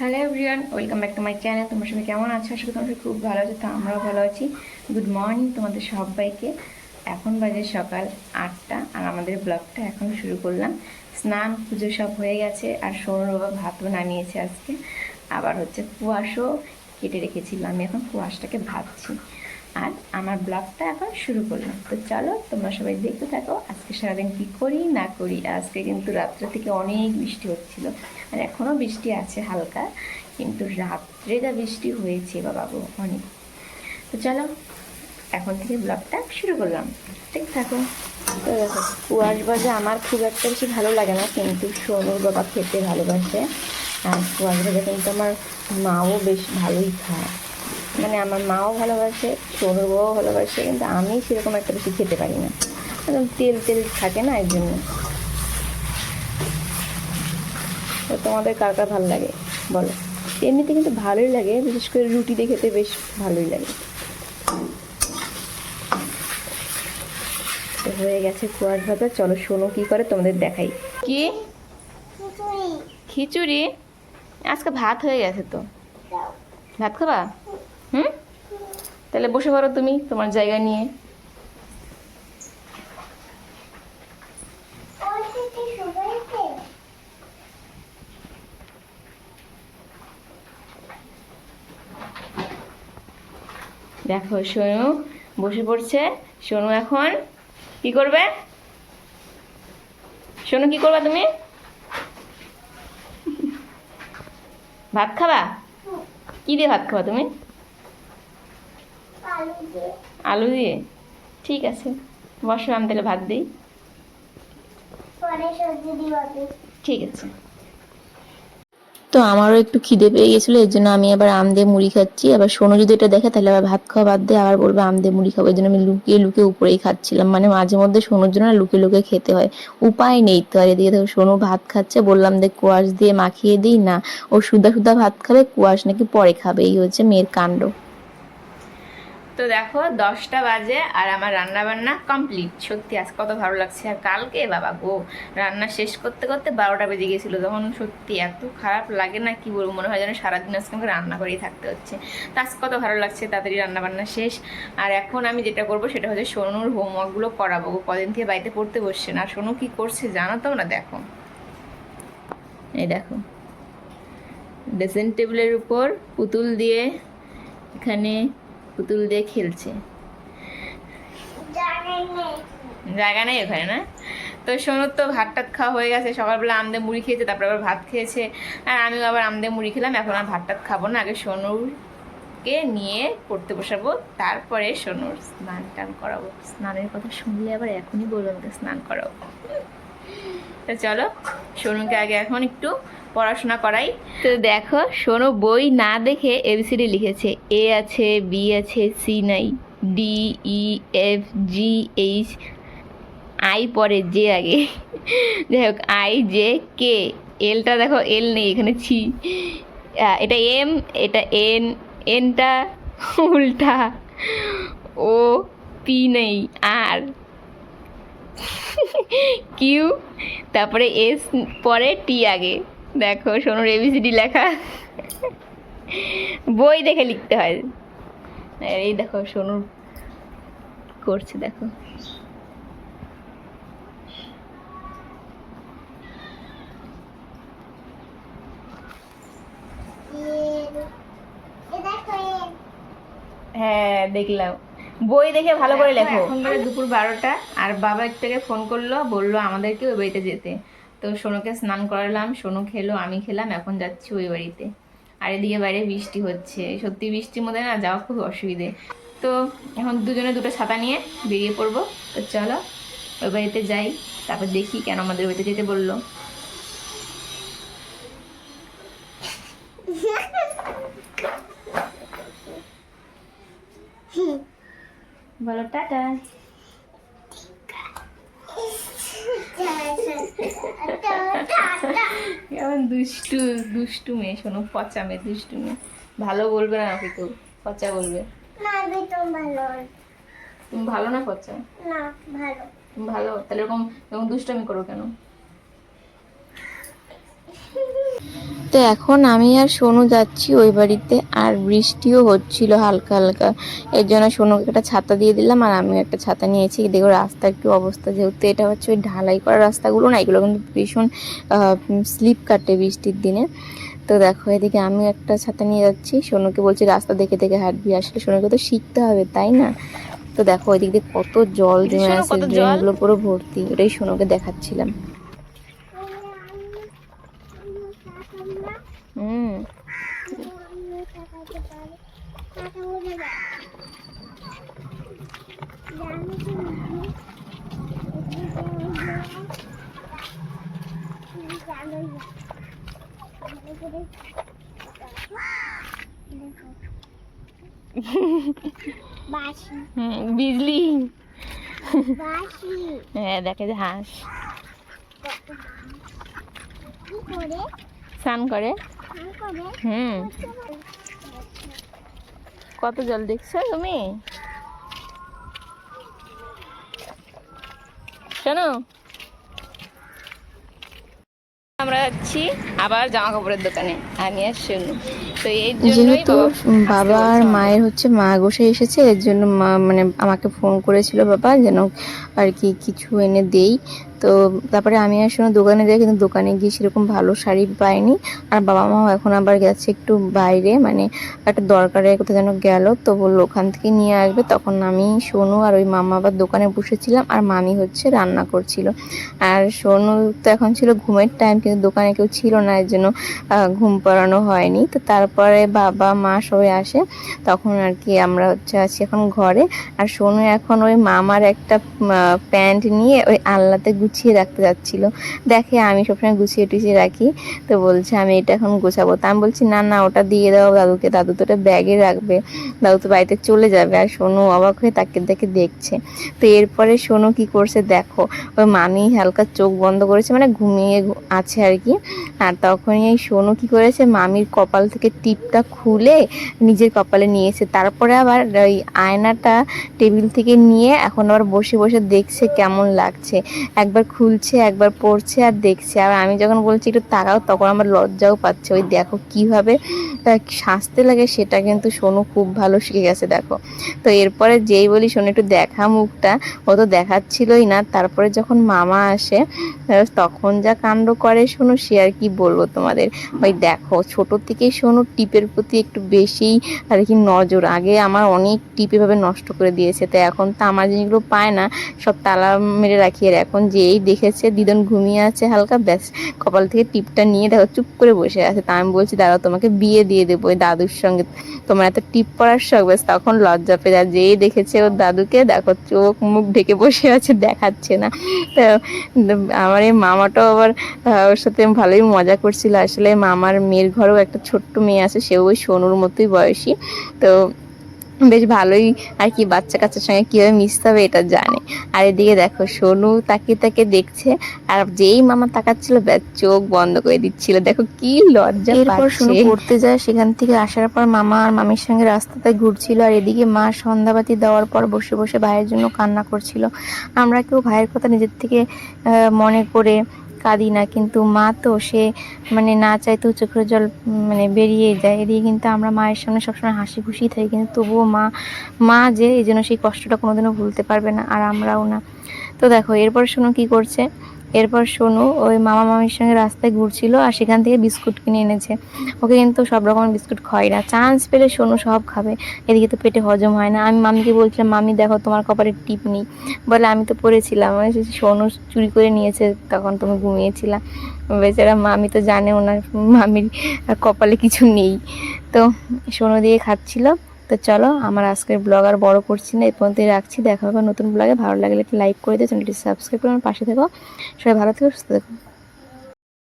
Hello everyone, welcome back to my channel. তোমার সবাই কেমন আছো? আসলে তোমার সবাই খুব ভালো আছে, তো আমরাও ভালো আছি। গুড মর্নিং তোমাদের সবাইকে। এখন বাজে সকাল 8টা আর আমাদের ব্লগটা এখন শুরু করলাম। স্নান পুজো সব হয়ে গেছে আর সৌরভ বাবা ভাতও নামিয়েছে আজকে। আবার হচ্ছে কুয়াশও কেটে রেখেছিল, আমি এখন কুয়াশটাকে ভাজছি। আর আমার ব্লগটা এখন শুরু করলাম। তো চলো তোমরা সবাই দেখতে থাকো আজকে সারাদিন কী করি না করি। আজকে কিন্তু রাত্রে থেকে অনেক বৃষ্টি হচ্ছিল আর এখনও বৃষ্টি আছে হালকা, কিন্তু রাত্রে যা বৃষ্টি হয়েছে বাবু অনেক। তো চলো এখন থেকে ব্লগটা শুরু করলাম, ঠিক থাকো। তো দেখো কুয়াশ ভাজা আমার খুব একটা বেশি ভালো লাগে না, কিন্তু সোনুর বাবা খেতে ভালোবাসে। আর কুয়াশ ভাজা কিন্তু আমার মাও বেশ ভালোই খায়, মানে আমার মাও ভালোবাসে, সোনুর বাবাও ভালোবাসে, কিন্তু আমি সেরকম একটা বেশি খেতে পারি না, একদম তেল তেল থাকে না, এর জন্য। তো তোমাদের কার কার ভালো লাগে বলো। এমনিতে কিন্তু ভালোই লাগে, বিশেষ করে রুটি দিয়ে খেতে বেশ ভালোই লাগে। তো হয়ে গেছে কুয়াশ ভাজা, চলো সোনু কী করে তোমাদের দেখাই। কি খিচুড়ি? আজকে ভাত হয়ে গেছে তো, ভাত খাবা? হুম, তাহলে বসে পড়ো তুমি তোমার জায়গা নিয়ে। দেখো সোনু বসে পড়ছে। সোনু এখন কি করবে? সোনু কি করবা তুমি? ভাত খাবা? কি দিয়ে ভাত খাবা তুমি? আলু দিয়ে? ঠিক আছে, বসো, আমি তাহলে ভাত দিই। ঠিক আছে। তো আমারও একটু খিদে পেয়ে গেছিলো, এর জন্য আমি আবার আম দিয়ে মুড়ি খাচ্ছি। আবার সোনু যদি এটা দেখে তাহলে আবার ভাত খাওয়া বাদ দিয়ে আবার বলবে আম দিয়ে মুড়ি খাবো, এই জন্য আমি লুকিয়ে লুকিয়ে উপরেই খাচ্ছিলাম। মানে মাঝে মধ্যে সোনুর জন্য লুকিয়ে লুকিয়ে খেতে হয়, উপায় নেই তো। আর এদিকে দেখো সোনু ভাত খাচ্ছে, বললাম দেখ কুয়াশ দিয়ে মাখিয়ে দিই না, ও সুদা সুদা ভাত খাবে, কুয়াশ নাকি পরে খাবে। এই হচ্ছে মেয়ের কাণ্ড। তো দেখো 10টা বাজে আর আমার রান্না বান্না কমপ্লিট। সত্যি আজ কত ভালো লাগছে। আর কালকে বাবা গো, রান্না শেষ করতে করতে 12টা বেজে গেছিলো, তখন সত্যি এত খারাপ লাগে না, কি বলবো, মনে হয় যেন সারাদিন আজকে আমাকে রান্না করেই থাকতে হচ্ছে। তো আজ কত ভালো লাগছে, তাড়াতাড়ি রান্না বান্না শেষ। আর এখন আমি যেটা করবো সেটা হচ্ছে সোনুর হোমওয়ার্কগুলো করাবো। কদিন থেকে বাড়িতে পড়তে বসছে না। সোনু কি করছে জানো তোমরা? দেখো, এই দেখো ড্রেসিং টেবিলের উপর পুতুল দিয়ে, এখানে পুতুল দিয়ে খেলছে। জায়গা নেই ওখানে না? তো সোনুর তো ভাত টাত খাওয়া হয়ে গেছে, সকালবেলা আমদে মুড়ি খেয়েছে, তারপর আবার ভাত খেয়েছে। আর আমিও আবার আমদে মুড়ি খেলাম। এখন আর ভাত টাত খাবো না, আগে সোনুরকে নিয়ে পড়তে বসাবো, তারপরে সোনুর স্নান টান করাবো। স্নানের কথা শুনলে আবার এখনই বলবো আমাকে স্নান করাবো। তো চলো সোনুকে আগে এখন একটু পড়াশোনা করাই। তো দেখো সোনু বই না দেখে এবিসিডি লিখেছে। এ আছে, বি আছে, সি নাই, D E F G H, I পরে, জে আগে। যাই হোক, আই জে কে, এলটা দেখো এল নেই এখানে, ছি। এটা এম, এটা এন, এনটা উল্টা, ও পি নেই, আর কিউ, তারপরে এস পরে, টি আগে। দেখো সোনুর এবিসিডি লেখা, বই দেখে লিখতে হয়। এই দেখো সোনুর করছে, দেখো। হ্যাঁ দেখলাম, বই দেখে ভালো করে লেখো। এখন বাজে দুপুর 12টা আর বাবা একটু আগে ফোন করলো, বললো আমাদেরকে ওই বাড়িতে যেতে। তো সোনুকে স্নান করালাম, সোনু খেলো, আমি খেলাম, এখন যাচ্ছি ওই বাড়িতে। আর এদিকে বাইরে বৃষ্টি হচ্ছে, সত্যি বৃষ্টির মধ্যে না যাওয়া খুব অসুবিধে। তো এখন দুজনে দুটো ছাতা নিয়ে বেরিয়ে পড়বো। তো চলো ওই বাড়িতে যাই, তারপর দেখি কেন আমাদের বাড়িতে যেতে বললো। বলো টাটা। কেমন দুষ্টু দুষ্টু মেয়ে, শোনো পচা মেয়ে, দুষ্টু মেয়ে। ভালো বলবে না আমাকে কেউ, পচা বলবে। তুমি ভালো না পচা? না ভালো। তুমি ভালো, তাহলে এরকম এরকম দুষ্টামি করো কেন? তো এখন আমি আর সোনু যাচ্ছি ওই বাড়িতে, আর বৃষ্টিও হচ্ছিল হালকা হালকা, এর জন্য সোনুকে একটা ছাতা দিয়ে দিলাম আর আমিও একটা ছাতা নিয়েছি। দেখো রাস্তা একটু অবস্থা, যেহেতু এটা হচ্ছে ওই ঢালাই করা রাস্তাগুলো না, এগুলো কিন্তু ভীষণ স্লিপ কাটে বৃষ্টির দিনে। তো দেখো এদিকে আমি একটা ছাতা নিয়ে যাচ্ছি, সোনুকে বলছি রাস্তা দেখে দেখে হাঁটবি, আসলে সোনুকে তো শিখতে হবে তাই না। তো দেখো ওই দিক দিয়ে কত জল জমে আছে, ড্রেনগুলো পুরো ভর্তি, এটাই সোনুকে দেখাচ্ছিলাম। বিজলি, হ্যাঁ দেখে যে হাঁস স্নান করে। কত জল দেখছো তুমি? শোনো, আমরা যাচ্ছি আবার জামা কাপড়ের দোকানে, আমি আর শুনু। তো এই যেহেতু বাবা আর মায়ের হচ্ছে মা গোসাই এসেছে, এর জন্য মা মানে আমাকে ফোন করেছিল বাবা যেন আর কি কিছু এনে দেই। তো তারপরে আমি আর শুনে দোকানে যাই, কিন্তু দোকানে গিয়ে সেরকম ভালো শাড়ি পাইনি। আর বাবা মাও এখন আবার গেছে একটু বাইরে, মানে একটা দরকারে কোথাও যেন গেল, তো বললো ওখান থেকে নিয়ে আসবে। তখন আমি সোনু আর ওই মামা আবার দোকানে বসেছিলাম, আর মামি হচ্ছে রান্না করছিল। আর সোনু তো এখন ছিল ঘুমের টাইম, কিন্তু দোকানে কেউ ছিল না, এর জন্য ঘুম পাড়ানো হয়নি। তো তারপরে বাবা মা সবাই আসে, তখন আর কি আমরা হচ্ছে আছি এখন ঘরে। আর সোনু এখন ওই মামার একটা প্যান্ট নিয়ে ওই আলনাতে গুছিয়ে রাখতে যাচ্ছিল, দেখে আমি সবসময় গুছিয়ে টুছিয়ে রাখি, তো বলছে আমি এটা এখন গোছাবো। তা আমি বলছি না না ওটা দিয়ে দাও দাদুকে, দাদু তো ওটা ব্যাগে রাখবে, দাদু তো বাড়িতে চলে যাবে। আর সোনু অবাক হয়ে তাকে দেখে দেখছে। তো এরপরে সোনু কি করছে দেখো, ওই মামি হালকা চোখ বন্ধ করেছে, মানে ঘুমিয়ে আছে আর কি। আর তখনই এই সোনু কি করেছে, মামির কপাল থেকে টিপটা খুলে নিজের কপালে নিয়েছে। তারপরে আবার ওই আয়নাটা টেবিল থেকে নিয়ে এখন আবার বসে বসে দেখছে কেমন লাগছে, একবার খুলছে একবার পড়ছে আর দেখছে। আর আমি যখন বলছি একটু তাকাও, তখন আমার লজ্জাও পাচ্ছে। ওই দেখো কিভাবে সাজতে লাগে, সেটা কিন্তু সোনু খুব ভালো শিখে গেছে দেখো। তো এরপরে যেই বলি সোনু একটু দেখা মুখটা, ও তো দেখাচ্ছিলই না। তারপরে যখন মামা আসে তখন যা কাণ্ড করে সোনু, সে আর কি বলবো তোমাদের। ওই দেখো ছোট থেকেই সোনু টিপের প্রতি একটু বেশিই আর কি নজর, আগে আমার অনেক টিপ এভাবে নষ্ট করে দিয়েছে। তো এখন তো আমার জিনিসগুলো পায় না, সব তালা মেরে রাখি। আর এখন যেই দেখেছে দিদন ঘুমিয়ে আছে হালকা, ব্যাস কপাল থেকে টিপটা নিয়ে দেখো চুপ করে বসে আছে। তা আমি বলছি দাদা তোমাকে বিয়ে দিয়ে দেবো ওই দাদুর সঙ্গে, তোমার এত টিপ পড়ার শখ। ব্যাস তখন লজ্জা পেয়ে যায়, যেই দেখেছে ওর দাদুকে দেখো চোখ মুখ ঢেকে বসে আছে, দেখাচ্ছে না। তো আমার এই মামাটাও আবার ওর সাথে ভালোই মজা করছিল। আসলে মামার মেয়ের ঘরেও একটা ছোট্ট মেয়ে আছে, সেও ওই সোনুর মতোই বয়সী। তো বেশ ভালোই আর কি বাচ্চা কাচ্চার সঙ্গে কীভাবে মিশতে হবে এটা জানে। আর এদিকে দেখো সোনু তাকিয়ে তাকিয়ে দেখছে, আর যেই মামা তাকাচ্ছিল ব্যাস চোখ বন্ধ করে দিচ্ছিল, দেখো কি লজ্জা পাচ্ছে। এরপর সোনু পড়তে যায়, সেখান থেকে আসার পর মামা আর মামির সঙ্গে রাস্তাতে ঘুরছিল। আর এদিকে মা সন্ধ্যাবাতি দেওয়ার পর বসে বসে ভাইয়ের জন্য কান্না করছিল। আমরা কেউ ভাইয়ের কথা নিজের থেকে মনে করে কাঁদি না, কিন্তু মা তো সে মানে না চাইতেও চোখের জল মানে বেরিয়ে যায়। এদিকে কিন্তু আমরা মায়ের সামনে সবসময় হাসি খুশি থাকি, কিন্তু তবুও মা যে এই জন্য সেই কষ্টটা কোনোদিনও ভুলতে পারবে না, আর আমরাও না। তো দেখো এরপর সোনু কি করছে, এরপর সোনু ওই মামা মামির সঙ্গে রাস্তায় ঘুরছিল, আর সেখান থেকে বিস্কুট কিনে এনেছে। ওকে কিন্তু সব রকমের বিস্কুট খাওয়াই না, চান্স পেলে সোনু সব খাবে। এদিকে তো পেটে হজম হয় না। আমি মামিকে বলছিলাম মামি দেখো তোমার কপালে টিপ নেই, বলে আমি তো পড়েছিলাম। সোনু চুরি করে নিয়েছে, তখন তুমি ঘুমিয়েছিলাম। বেচারা মামি তো জানে ওনার মামির কপালে কিছু নেই। তো সোনু দিয়ে খাচ্ছিল। তো চলো আমার আজকের ব্লগ আর বড় করছি না, এই পর্যন্তই রাখছি। দেখা হবে নতুন ব্লগে। ভালো লাগলে একটা লাইক করে দিও, চ্যানেলটি সাবস্ক্রাইব করে আমার পাশে থেকো। সবাই ভালো থেকো, সুস্থ থেকো।